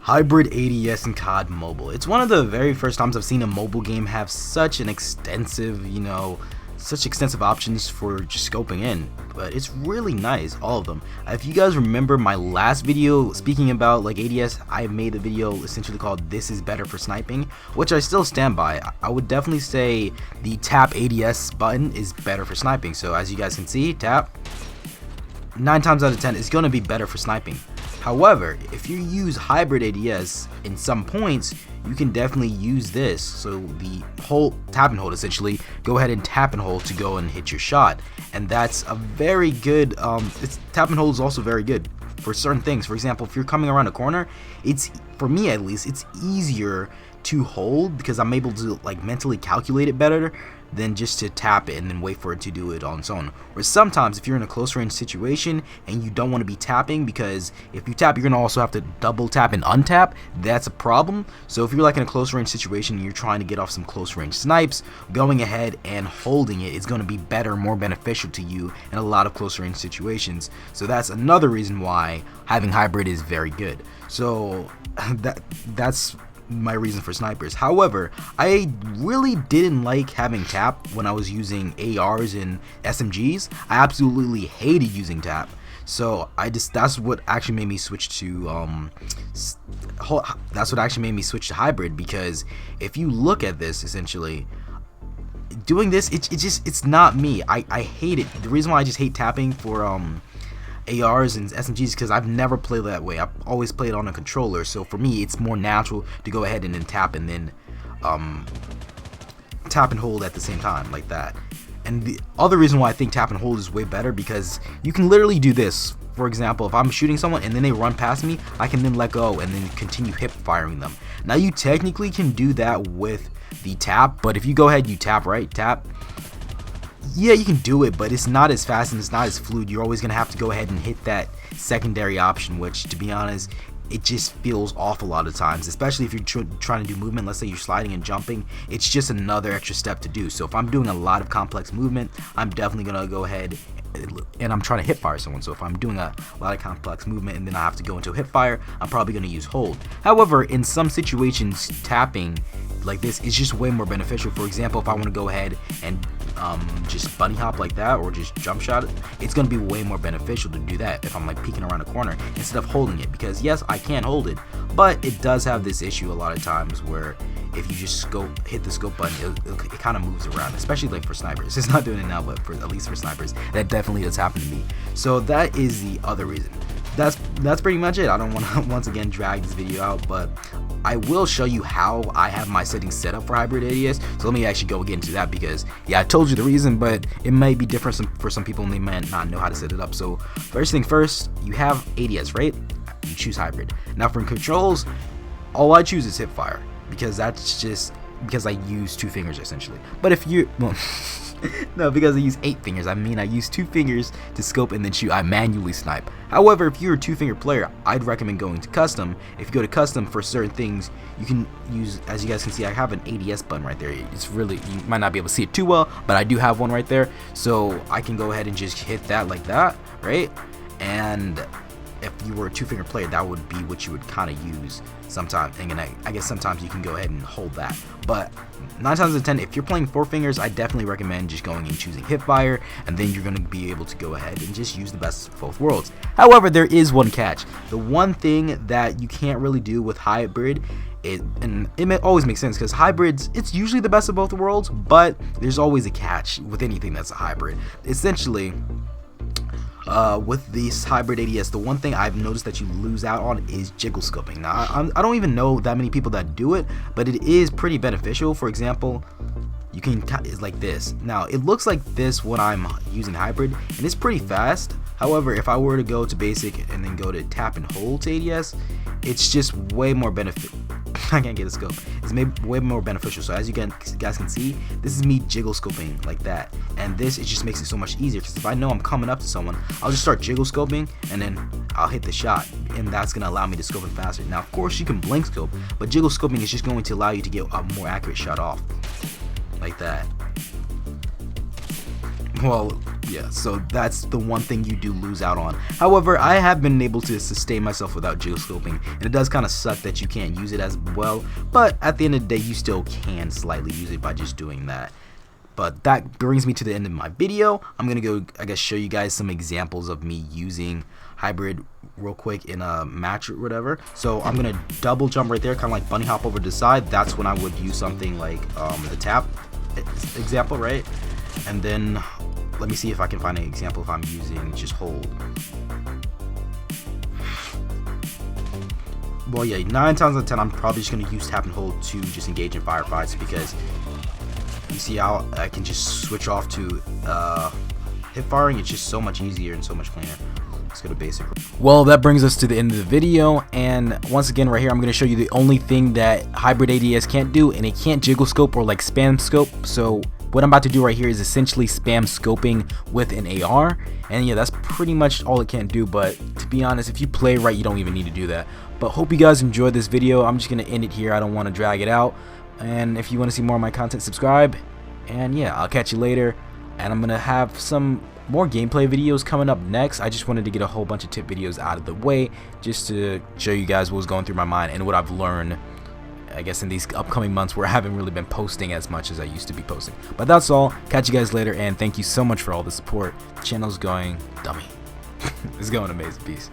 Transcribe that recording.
Hybrid ADS in COD Mobile. It's one of the very first times I've seen a mobile game have such an extensive, such extensive options for just scoping in, but it's really nice, all of them. If you guys remember my last video speaking about like ADS, I made a video essentially called "This is better for sniping," which I still stand by. I would definitely say the tap ADS button is better for sniping. So as you guys can see, tap 9 times out of 10 is going to be better for sniping. However, if you use hybrid ADS in some points, you can definitely use this. So the whole tap and hold, essentially, go ahead and tap and hold to go and hit your shot. And that's a very good, tap and hold is also very good for certain things. For example, if you're coming around a corner, for me at least, it's easier to hold because I'm able to like mentally calculate it better than just to tap it and then wait for it to do it on its own. Or sometimes if you're in a close range situation and you don't want to be tapping, because if you tap you're gonna also have to double tap and untap, that's a problem. So if you're like in a close range situation and you're trying to get off some close range snipes, going ahead and holding it is going to be better, more beneficial to you in a lot of close range situations. So that's another reason why having hybrid is very good. So that's my reason for snipers. However, I really didn't like having tap when I was using ARs and SMGs. I absolutely hated using tap. So that's what actually made me switch to hybrid, because if you look at this, essentially doing this, it's not me. I hate it. The reason why I just hate tapping for ARs and SMGs because I've never played that way. I've always played on a controller, so for me it's more natural to go ahead and then tap and then tap and hold at the same time like that. And the other reason why I think tap and hold is way better, because you can literally do this. For example, if I'm shooting someone and then they run past me, I can then let go and then continue hip firing them. Now you technically can do that with the tap, but if you go ahead, you tap, yeah, you can do it, but it's not as fast and it's not as fluid. You're always gonna have to go ahead and hit that secondary option, which, to be honest, it just feels off a lot of times, especially if you're trying to do movement. Let's say you're sliding and jumping, it's just another extra step to do. So if I'm doing a lot of complex movement, I'm definitely gonna go ahead and I'm trying to hip fire someone. So if I'm doing a lot of complex movement and then I have to go into a hip fire, I'm probably gonna use hold. However, in some situations, tapping like this is just way more beneficial. For example, if I want to go ahead and just bunny hop like that, or just jump shot, it's going to be way more beneficial to do that if I'm like peeking around a corner instead of holding it, because yes, I can hold it, but it does have this issue a lot of times where if you just hit the scope button, it kind of moves around, especially like for snipers. It's not doing it now, but at least for snipers, that definitely does happen to me. So that is the other reason. That's pretty much it. I don't want to once again drag this video out, but I will show you how I have my settings set up for hybrid ADS. So let me actually go get into that, because yeah, I told you the reason, but it may be different for some people and they might not know how to set it up. So first thing first, you have ADS, right? You choose hybrid. Now for controls, all I choose is hip fire, because that's just because I use 2 fingers essentially. But if you no, because I use 8 fingers. I mean, I use 2 fingers to scope and then shoot. I manually snipe. However, if you're a 2-finger player, I'd recommend going to custom. If you go to custom, for certain things, you can use, as you guys can see, I have an ADS button right there. It's really, you might not be able to see it too well, but I do have one right there. So I can go ahead and just hit that like that, right? And if you were a 2-finger player, that would be what you would kind of use sometimes. And I guess sometimes you can go ahead and hold that. But 9 times out of 10, if you're playing 4 fingers, I definitely recommend just going and choosing hip fire, and then you're going to be able to go ahead and just use the best of both worlds. However, there is one catch. The one thing that you can't really do with hybrid, and it always makes sense because hybrids, it's usually the best of both worlds, but there's always a catch with anything that's a hybrid. Essentially, with this hybrid ADS, the one thing I've noticed that you lose out on is jiggle scoping. Now, I don't even know that many people that do it, but it is pretty beneficial. For example, you can, it's like this. Now, it looks like this when I'm using hybrid, and it's pretty fast. However, if I were to go to basic and then go to tap and hold to ADS, it's just way more beneficial. I can't get a scope. It's way more beneficial. So as you guys can see, this is me jiggle scoping like that, and this, it just makes it so much easier, because if I know I'm coming up to someone, I'll just start jiggle scoping and then I'll hit the shot, and that's gonna allow me to scope it faster. Now of course you can blink scope, but jiggle scoping is just going to allow you to get a more accurate shot off like that. Well, yeah, so that's the one thing you do lose out on. However, I have been able to sustain myself without jiggle scoping, and it does kind of suck that you can't use it as well, but at the end of the day, you still can slightly use it by just doing that. But that brings me to the end of my video. I'm gonna go, I guess, show you guys some examples of me using hybrid real quick in a match or whatever. So I'm gonna double jump right there, kind of like bunny hop over to the side. That's when I would use something like the tap example, right? And then let me see if I can find an example if I'm using just hold. Well, yeah, 9 times out of 10, I'm probably just gonna use tap and hold to just engage in firefights, because you see how I can just switch off to hip firing. It's just so much easier and so much cleaner. Let's go to basic. Well, that brings us to the end of the video, and once again right here I'm going to show you the only thing that hybrid ADS can't do, and it can't jiggle scope or like spam scope. So what I'm about to do right here is essentially spam scoping with an AR, and yeah, that's pretty much all it can do. But to be honest, if you play right, you don't even need to do that. But hope you guys enjoyed this video. I'm just going to end it here. I don't want to drag it out, and if you want to see more of my content, subscribe. And yeah, I'll catch you later, and I'm going to have some more gameplay videos coming up next. I just wanted to get a whole bunch of tip videos out of the way just to show you guys what was going through my mind and what I've learned, I guess, in these upcoming months where I haven't really been posting as much as I used to be posting. But that's all. Catch you guys later, and thank you so much for all the support. The channel's going dummy. It's going amazing. Peace.